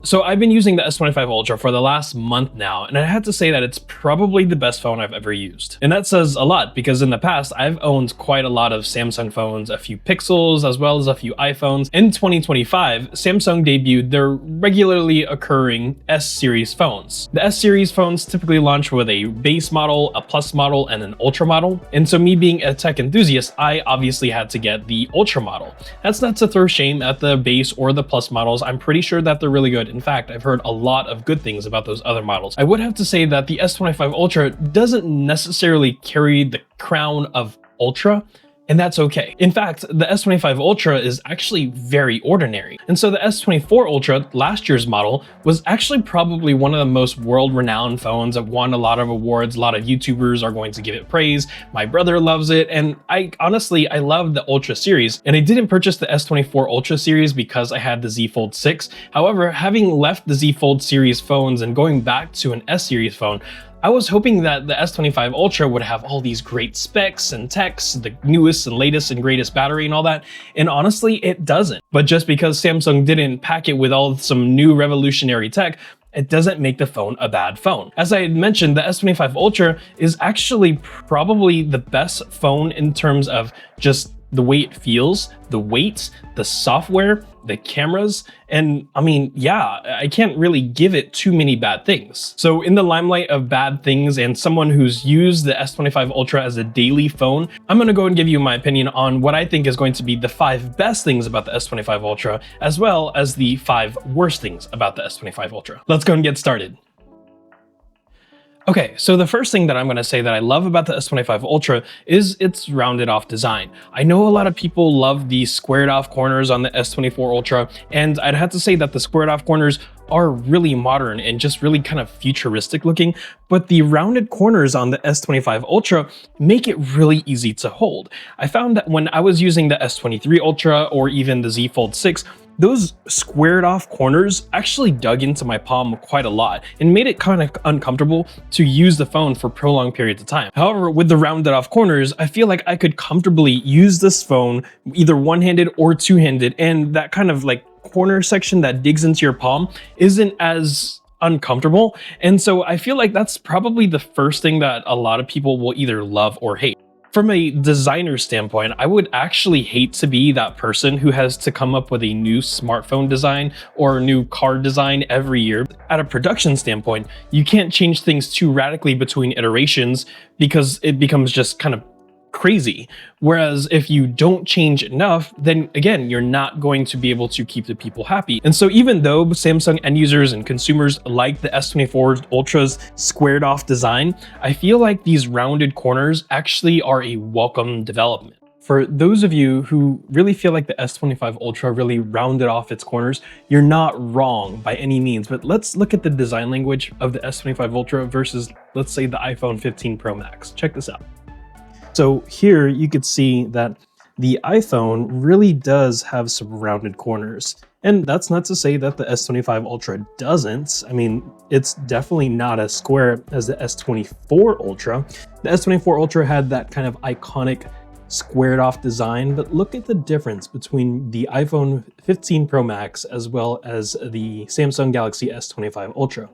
So I've been using the S25 Ultra for the last month now, and I had to say that it's probably the best phone I've ever used. And that says a lot because in the past, I've owned quite a lot of Samsung phones, a few Pixels, as well as a few iPhones. In 2025, Samsung debuted their regularly occurring S series phones. The S series phones typically launch with a base model, a plus model, and an Ultra model. And so me being a tech enthusiast, I obviously had to get the Ultra model. That's not to throw shame at the base or the plus models. I'm pretty sure that they're really good. In fact, I've heard a lot of good things about those other models. I would have to say that the S25 Ultra doesn't necessarily carry the crown of Ultra, and that's okay. In fact, the S25 Ultra is actually very ordinary. And so the S24 Ultra, last year's model, was actually probably one of the most world-renowned phones that won a lot of awards. A lot of YouTubers are going to give it praise. My brother loves it. And I love the Ultra series. And I didn't purchase the S24 Ultra series because I had the Z Fold 6. However, having left the Z Fold series phones and going back to an S series phone, I was hoping that the S25 Ultra would have all these great specs and techs, the newest and latest and greatest battery and all that, and honestly, it doesn't. But just because Samsung didn't pack it with some new revolutionary tech, it doesn't make the phone a bad phone. As I had mentioned, the S25 Ultra is actually probably the best phone in terms of just the way it feels, the weight, the software, the cameras, and I mean, yeah, I can't really give it too many bad things. So in the limelight of bad things and someone who's used the S25 Ultra as a daily phone, I'm gonna go and give you my opinion on what I think is going to be the 5 best things about the S25 Ultra, as well as the 5 worst things about the S25 Ultra. Let's go and get started. Okay, so the first thing that I'm gonna say that I love about the S25 Ultra is its rounded off design. I know a lot of people love the squared off corners on the S24 Ultra, and I'd have to say that the squared off corners are really modern and just really kind of futuristic looking, but the rounded corners on the S25 Ultra make it really easy to hold. I found that when I was using the S23 Ultra or even the Z Fold 6, those squared off corners actually dug into my palm quite a lot and made it kind of uncomfortable to use the phone for prolonged periods of time. However, with the rounded off corners, I feel like I could comfortably use this phone either one-handed or two-handed, and that kind of like corner section that digs into your palm isn't as uncomfortable. And so I feel like that's probably the first thing that a lot of people will either love or hate. From a designer standpoint, I would actually hate to be that person who has to come up with a new smartphone design or a new car design every year. At a production standpoint, you can't change things too radically between iterations because it becomes just kind of crazy. Whereas if you don't change enough, then again, you're not going to be able to keep the people happy. And so even though Samsung end users and consumers like the S24 Ultra's squared off design, I feel like these rounded corners actually are a welcome development. For those of you who really feel like the S25 Ultra really rounded off its corners, you're not wrong by any means, but let's look at the design language of the S25 Ultra versus, let's say, the iPhone 15 Pro Max. Check this out. So here you could see that the iPhone really does have some rounded corners. And that's not to say that the S25 Ultra doesn't. I mean, it's definitely not as square as the S24 Ultra. The S24 Ultra had that kind of iconic squared off design, but look at the difference between the iPhone 15 Pro Max as well as the Samsung Galaxy S25 Ultra.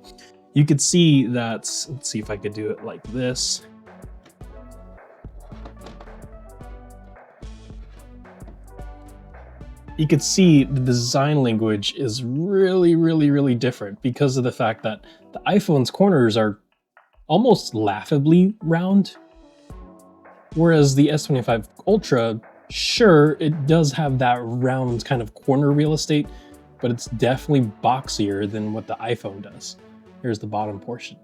You could see that, let's see if I could do it like this. You could see the design language is really different because of the fact that the iPhone's corners are almost laughably round, whereas the S25 Ultra, sure, it does have that round kind of corner real estate, but it's definitely boxier than what the iPhone does. Here's the bottom portion.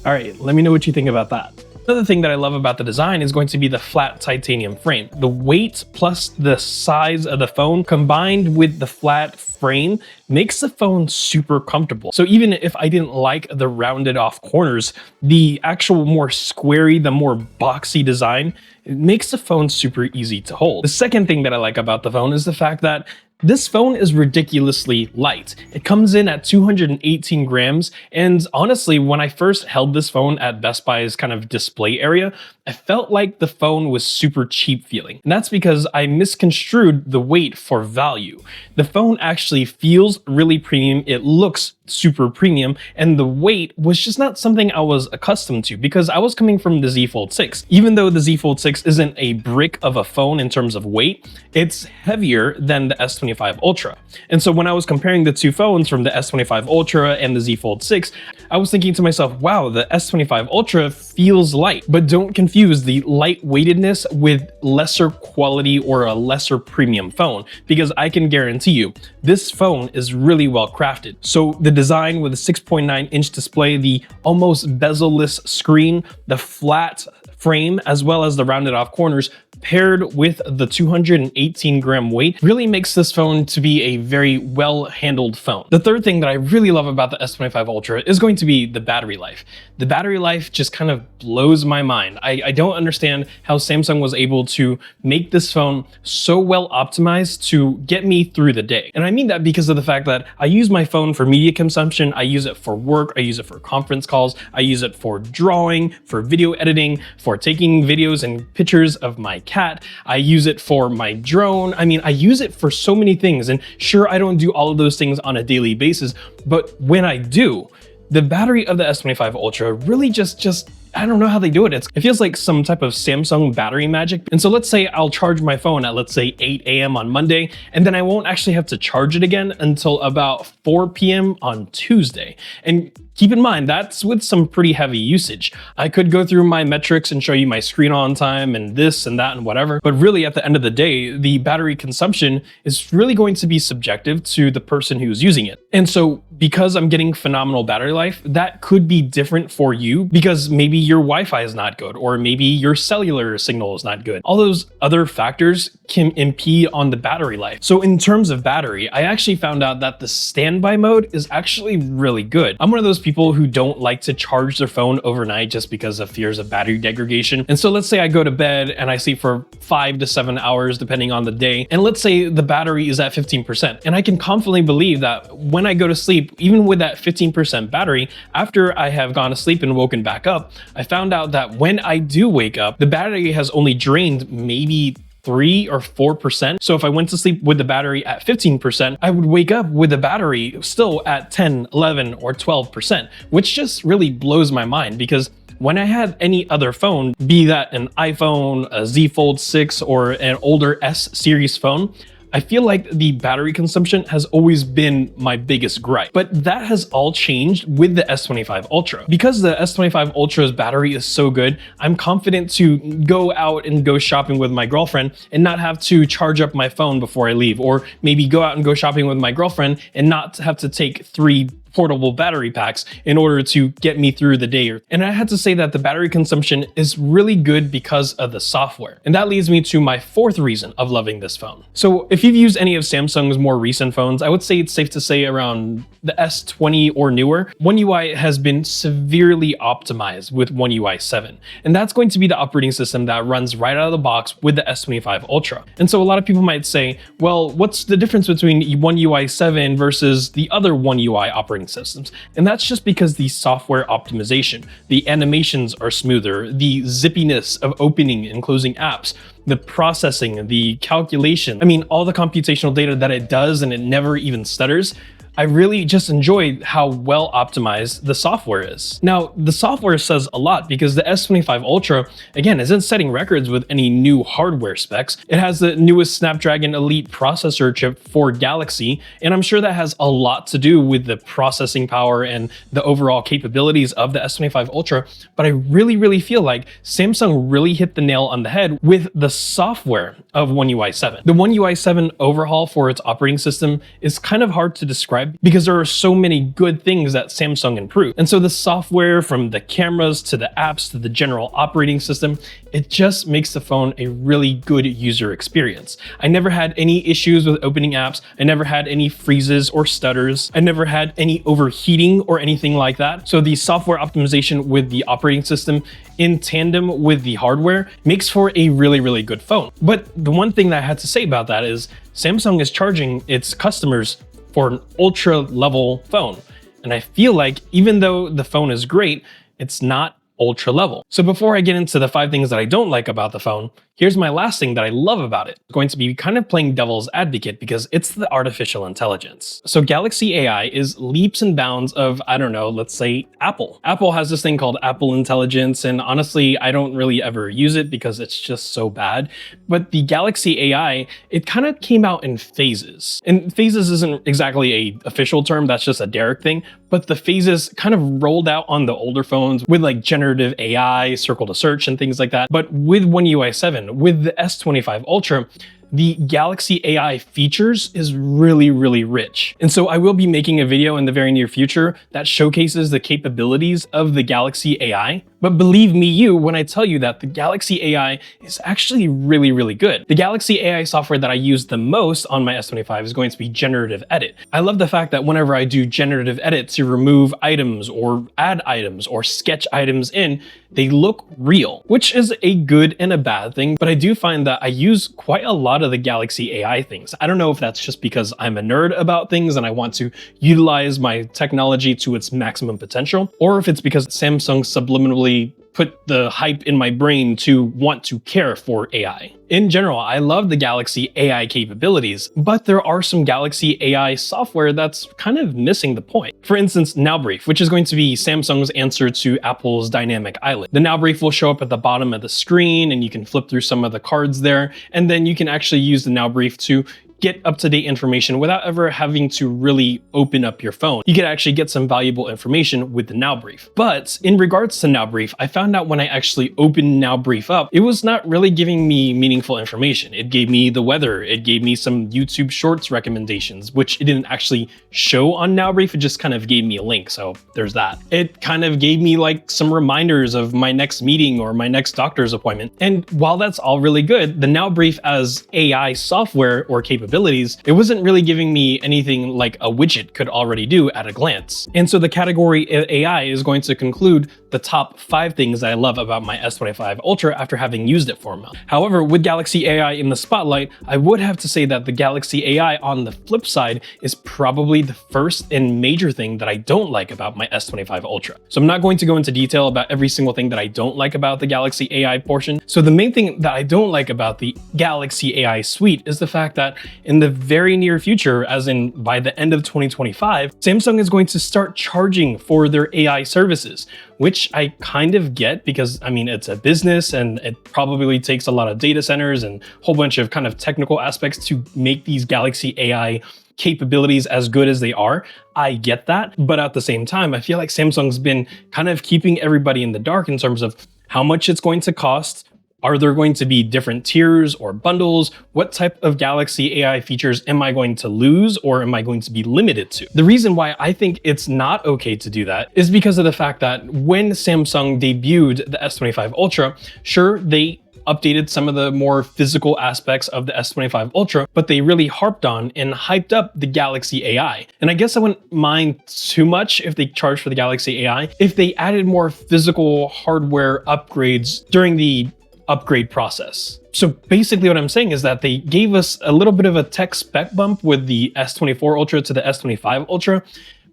All right, let me know what you think about that. Another thing that I love about the design is going to be the flat titanium frame. The weight plus the size of the phone combined with the flat frame makes the phone super comfortable. So even if I didn't like the rounded off corners, the actual more squarey, the more boxy design, it makes the phone super easy to hold. The second thing that I like about the phone is the fact that This phone is ridiculously light. It comes in at 218 grams, and honestly, when I first held this phone at Best Buy's kind of display area, I felt like the phone was super cheap feeling. And that's because I misconstrued the weight for value. The phone actually feels really premium, it looks super premium, and the weight was just not something I was accustomed to because I was coming from the Z Fold 6. Even though the Z Fold 6 isn't a brick of a phone in terms of weight, it's heavier than the S25 Ultra. And so when I was comparing the two phones from the S25 Ultra and the Z Fold 6, I was thinking to myself, wow, the S25 Ultra feels light, but don't confuse the lightweightedness with lesser quality or a lesser premium phone, because I can guarantee you, this phone is really well crafted. So the design with a 6.9-inch display, the almost bezel-less screen, the flat frame, as well as the rounded off corners, paired with the 218-gram weight, really makes this phone to be a very well-handled phone. The third thing that I really love about the S25 Ultra is going to be the battery life. The battery life just kind of blows my mind. I don't understand how Samsung was able to make this phone so well optimized to get me through the day. And I mean that because of the fact that I use my phone for media consumption, I use it for work, I use it for conference calls, I use it for drawing, for video editing, for taking videos and pictures of my cat, I use it for my drone. I mean, I use it for so many things, and sure, I don't do all of those things on a daily basis, but when I do, the battery of the S25 Ultra really just I don't know how they do it. It feels like some type of Samsung battery magic. And so let's say I'll charge my phone at, let's say, 8 a.m. on Monday, and then I won't actually have to charge it again until about 4 p.m. on Tuesday. And keep in mind, that's with some pretty heavy usage. I could go through my metrics and show you my screen on time and this and that and whatever, but really at the end of the day, the battery consumption is really going to be subjective to the person who's using it. And so because I'm getting phenomenal battery life, that could be different for you because maybe your Wi-Fi is not good, or maybe your cellular signal is not good. All those other factors can impede on the battery life. So in terms of battery, I actually found out that the standby mode is actually really good. I'm one of those people who don't like to charge their phone overnight just because of fears of battery degradation. And so let's say I go to bed and I sleep for 5 to 7 hours depending on the day, and let's say the battery is at 15%, and I can confidently believe that when I go to sleep, even with that 15% battery, after I have gone to sleep and woken back up, I found out that when I do wake up, the battery has only drained maybe 3 or 4%. So if I went to sleep with the battery at 15%, I would wake up with the battery still at 10, 11, or 12%, which just really blows my mind because when I had any other phone, be that an iPhone, a Z Fold 6, or an older S series phone, I feel like the battery consumption has always been my biggest gripe, but that has all changed with the S25 Ultra. Because the S25 Ultra's battery is so good, I'm confident to go out and go shopping with my girlfriend and not have to charge up my phone before I leave, or maybe go out and go shopping with my girlfriend and not have to take 3 portable battery packs in order to get me through the day. And I had to say that the battery consumption is really good because of the software. And that leads me to my fourth reason of loving this phone. So if you've used any of Samsung's more recent phones, I would say it's safe to say around the S20 or newer, One UI has been severely optimized with One UI 7. And that's going to be the operating system that runs right out of the box with the S25 Ultra. And so a lot of people might say, well, what's the difference between One UI 7 versus the other One UI operating systems? And that's just because the software optimization, the animations are smoother, the zippiness of opening and closing apps, the processing, the calculation, I mean, all the computational data that it does and it never even stutters. I really just enjoyed how well optimized the software is. Now, the software says a lot because the S25 Ultra, again, isn't setting records with any new hardware specs. It has the newest Snapdragon Elite processor chip for Galaxy, and I'm sure that has a lot to do with the processing power and the overall capabilities of the S25 Ultra, but I really feel like Samsung really hit the nail on the head with the software of One UI 7. The One UI 7 overhaul for its operating system is kind of hard to describe describe because there are so many good things that Samsung improved. And so the software, from the cameras to the apps to the general operating system, it just makes the phone a really good user experience. I never had any issues with opening apps. I never had any freezes or stutters. I never had any overheating or anything like that. So the software optimization with the operating system in tandem with the hardware makes for a really, really good phone. But the one thing that I had to say about that is Samsung is charging its customers for an ultra level phone. And I feel like even though the phone is great, it's not ultra level. So before I get into the 5 things that I don't like about the phone, here's my last thing that I love about it. I'm going to be kind of playing devil's advocate because it's the artificial intelligence. So Galaxy AI is leaps and bounds of, I don't know, let's say Apple. Apple has this thing called Apple Intelligence, and honestly, I don't really ever use it because it's just so bad. But the Galaxy AI, it kind of came out in phases. And phases isn't exactly an official term, that's just a Derek thing, but the phases kind of rolled out on the older phones with like generative AI, circle to search, and things like that. But with One UI 7, with the S25 Ultra, the Galaxy AI features is really, really rich. And so I will be making a video in the very near future that showcases the capabilities of the Galaxy AI. But believe me you when I tell you that the Galaxy AI is actually really, really good. The Galaxy AI software that I use the most on my S25 is going to be Generative Edit. I love the fact that whenever I do generative edit to remove items or add items or sketch items in, they look real, which is a good and a bad thing. But I do find that I use quite a lot of the Galaxy AI things. I don't know if that's just because I'm a nerd about things and I want to utilize my technology to its maximum potential, or if it's because Samsung subliminally put the hype in my brain to want to care for AI. In general, I love the Galaxy AI capabilities, but there are some Galaxy AI software that's kind of missing the point. For instance, Now Brief, which is going to be Samsung's answer to Apple's Dynamic Island. The Now Brief will show up at the bottom of the screen and you can flip through some of the cards there, and then you can actually use the Now Brief to get up-to-date information without ever having to really open up your phone. You could actually get some valuable information with the Now Brief. But in regards to Now Brief, I found out when I actually opened Now Brief up, it was not really giving me meaningful information. It gave me the weather, it gave me some YouTube Shorts recommendations, which it didn't actually show on Now Brief, it just kind of gave me a link, so there's that. It kind of gave me like some reminders of my next meeting or my next doctor's appointment. And while that's all really good, the Now Brief as AI software or capabilities, it wasn't really giving me anything like a widget could already do at a glance. And so the category of AI is going to conclude the top 5 things that I love about my S25 Ultra after having used it for a month. However, with Galaxy AI in the spotlight, I would have to say that the Galaxy AI on the flip side is probably the first and major thing that I don't like about my S25 Ultra. So I'm not going to go into detail about every single thing that I don't like about the Galaxy AI portion. So the main thing that I don't like about the Galaxy AI suite is the fact that in the very near future, as in by the end of 2025, Samsung is going to start charging for their AI services, which I kind of get because, I mean, it's a business and it probably takes a lot of data centers and a whole bunch of kind of technical aspects to make these Galaxy AI capabilities as good as they are. I get that, but at the same time, I feel like Samsung's been kind of keeping everybody in the dark in terms of how much it's going to cost. Are there going to be different tiers or bundles? What type of Galaxy AI features am I going to lose or am I going to be limited to? The reason why I think it's not okay to do that is because of the fact that when Samsung debuted the S25 Ultra, sure, they updated some of the more physical aspects of the S25 Ultra, but they really harped on and hyped up the Galaxy AI. And I guess I wouldn't mind too much if they charged for the Galaxy AI, if they added more physical hardware upgrades during the upgrade process. So basically what I'm saying is that they gave us a little bit of a tech spec bump with the S24 Ultra to the S25 Ultra,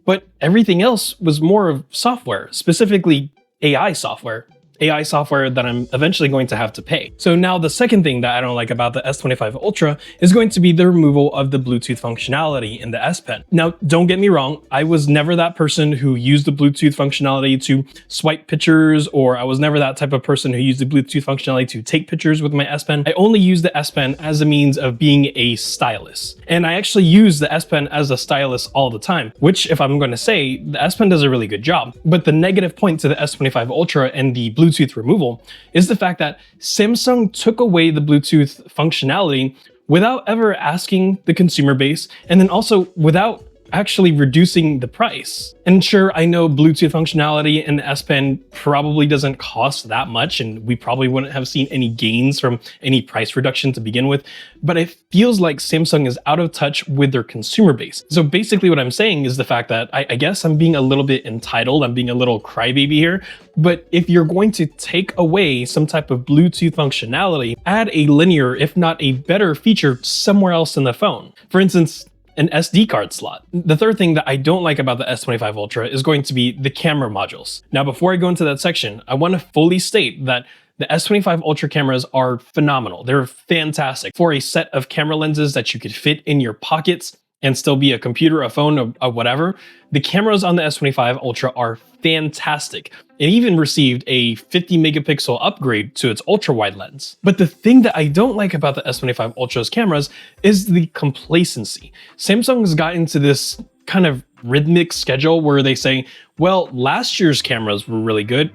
but everything else was more of software, specifically AI software that I'm eventually going to have to pay. So now the second thing that I don't like about the S25 Ultra is going to be the removal of the Bluetooth functionality in the S Pen. Now, don't get me wrong, I was never that person who used the Bluetooth functionality to swipe pictures, or I was never that type of person who used the Bluetooth functionality to take pictures with my S Pen. I only use the S Pen as a means of being a stylus. And I actually use the S Pen as a stylus all the time, which, if I'm going to say, the S Pen does a really good job. But the negative point to the S25 Ultra and the Bluetooth removal is the fact that Samsung took away the Bluetooth functionality without ever asking the consumer base, and then also without actually reducing the price. And sure, I know Bluetooth functionality in the S Pen probably doesn't cost that much, and we probably wouldn't have seen any gains from any price reduction to begin with, but it feels like Samsung is out of touch with their consumer base. So basically what I'm saying is the fact that I guess I'm being a little bit entitled, I'm being a little crybaby here, but if you're going to take away some type of Bluetooth functionality, add a linear, if not a better feature somewhere else in the phone. For instance, an SD card slot. The third thing that I don't like about the S25 Ultra is going to be the camera modules. Now, before I go into that section, I want to fully state that the S25 Ultra cameras are phenomenal. They're fantastic for a set of camera lenses that you could fit in your pockets and still be a computer, a phone, or whatever. The cameras on the S25 Ultra are fantastic. It even received a 50 megapixel upgrade to its ultra wide lens. But the thing that I don't like about the S25 Ultra's cameras is the complacency. Samsung's got into this kind of rhythmic schedule where they say, well, last year's cameras were really good,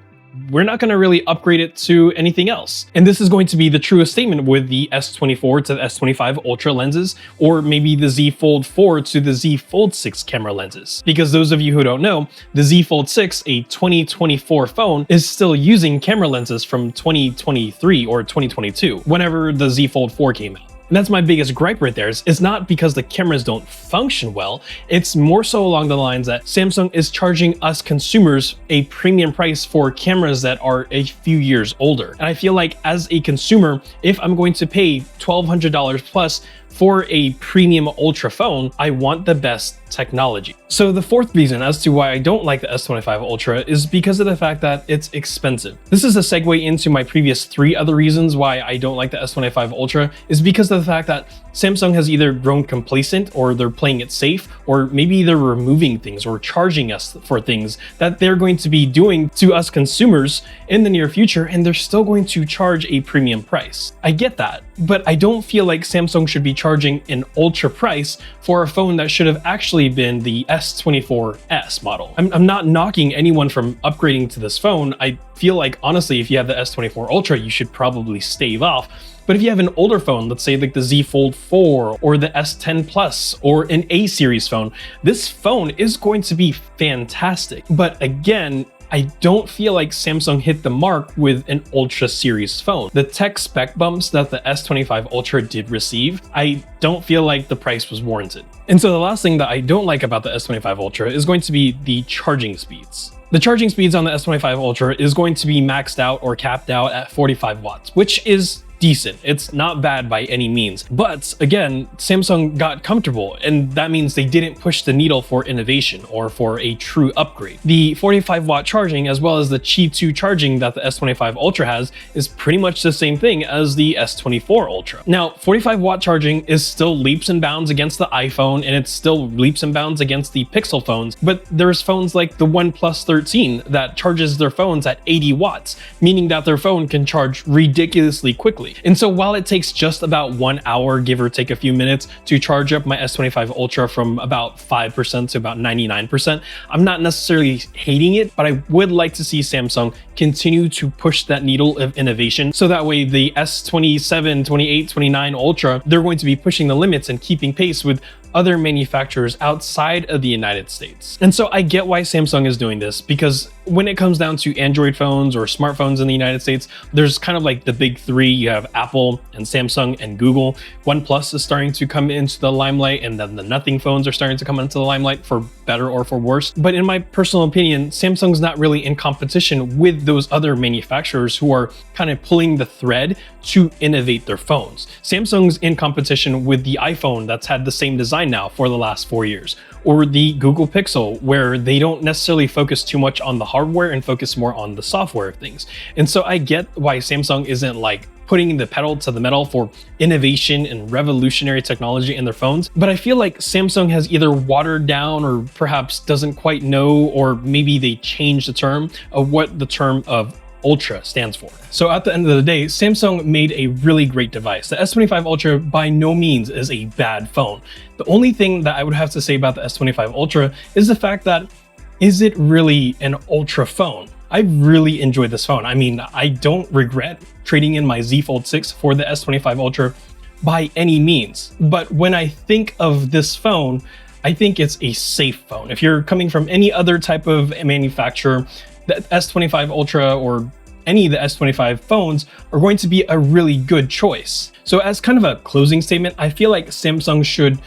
we're not going to really upgrade it to anything else. And this is going to be the truest statement with the S24 to the S25 Ultra lenses, or maybe the Z Fold 4 to the Z Fold 6 camera lenses. Because those of you who don't know, the Z Fold 6, a 2024 phone, is still using camera lenses from 2023 or 2022, whenever the Z Fold 4 came out. And that's my biggest gripe right there. It's not because the cameras don't function well, it's more so along the lines that Samsung is charging us consumers a premium price for cameras that are a few years older. And I feel like as a consumer, if I'm going to pay $1,200 plus for a premium ultra phone, I want the best technology. So the fourth reason as to why I don't like the S25 Ultra is because of the fact that it's expensive. This is a segue into my previous three other reasons why I don't like the S25 Ultra, is because of the fact that Samsung has either grown complacent, or they're playing it safe, or maybe they're removing things or charging us for things that they're going to be doing to us consumers in the near future, and they're still going to charge a premium price. I get that, but I don't feel like Samsung should be charging an ultra price for a phone that should have actually been the S24s model. I'm not knocking anyone from upgrading to this phone. I feel like, honestly, if you have the S24 Ultra, you should probably stave off. But if you have an older phone, let's say like the Z Fold 4 or the S10 Plus or an A series phone, this phone is going to be fantastic. But again, I don't feel like Samsung hit the mark with an Ultra series phone. The tech spec bumps that the S25 Ultra did receive, I don't feel like the price was warranted. And so the last thing that I don't like about the S25 Ultra is going to be the charging speeds. The charging speeds on the S25 Ultra is going to be maxed out or capped out at 45 watts, which is decent. It's not bad by any means. But again, Samsung got comfortable, and that means they didn't push the needle for innovation or for a true upgrade. The 45 watt charging, as well as the Qi 2 charging that the S25 Ultra has, is pretty much the same thing as the S24 Ultra. Now, 45 watt charging is still leaps and bounds against the iPhone, and it's still leaps and bounds against the Pixel phones, but there's phones like the OnePlus 13 that charges their phones at 80 watts, meaning that their phone can charge ridiculously quickly. And so while it takes just about 1 hour, give or take a few minutes, to charge up my S25 Ultra from about 5% to about 99%, I'm not necessarily hating it, but I would like to see Samsung continue to push that needle of innovation, so that way the S27, 28, 29 Ultra, they're going to be pushing the limits and keeping pace with other manufacturers outside of the United States. And so I get why Samsung is doing this, because when it comes down to Android phones or smartphones in the United States, there's kind of like the big three. You have Apple and Samsung and Google. OnePlus is starting to come into the limelight, and then the nothing phones are starting to come into the limelight, for better or for worse. But in my personal opinion, Samsung's not really in competition with those other manufacturers who are kind of pulling the thread to innovate their phones. Samsung's in competition with the iPhone that's had the same design now for the last 4 years, or the Google Pixel, where they don't necessarily focus too much on the hardware and focus more on the software of things. And so I get why Samsung isn't like putting the pedal to the metal for innovation and revolutionary technology in their phones, but I feel like Samsung has either watered down or perhaps doesn't quite know, or maybe they changed the term of what the term of Ultra stands for. So at the end of the day, Samsung made a really great device. The S25 Ultra by no means is a bad phone. The only thing that I would have to say about the S25 Ultra is the fact that, is it really an Ultra phone? I really enjoyed this phone. I mean, I don't regret trading in my Z Fold 6 for the S25 Ultra by any means. But when I think of this phone, I think it's a safe phone. If you're coming from any other type of manufacturer, the S25 Ultra or any of the S25 phones are going to be a really good choice. So as kind of a closing statement, I feel like Samsung should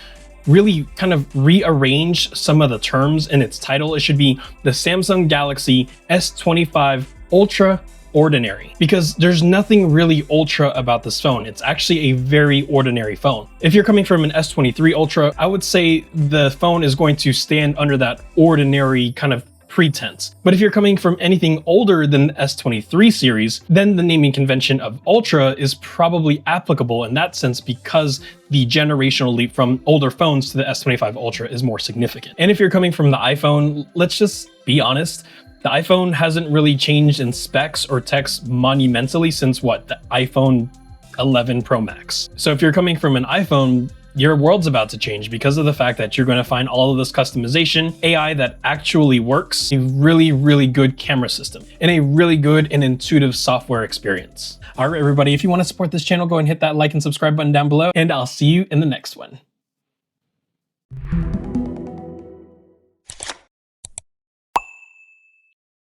really kind of rearrange some of the terms in its title. It should be the Samsung Galaxy S25 Ultra Ordinary, because there's nothing really ultra about this phone. It's actually a very ordinary phone. If you're coming from an S23 Ultra, I would say the phone is going to stand under that ordinary kind of pretense. But if you're coming from anything older than the S23 series, then the naming convention of Ultra is probably applicable in that sense, because the generational leap from older phones to the S25 Ultra is more significant. And if you're coming from the iPhone, let's just be honest, the iPhone hasn't really changed in specs or text monumentally since the iPhone 11 Pro Max. So if you're coming from an iPhone, your world's about to change because of the fact that you're going to find all of this customization, AI that actually works, a really, really good camera system, and a really good and intuitive software experience. All right, everybody, if you want to support this channel, go and hit that like and subscribe button down below, and I'll see you in the next one.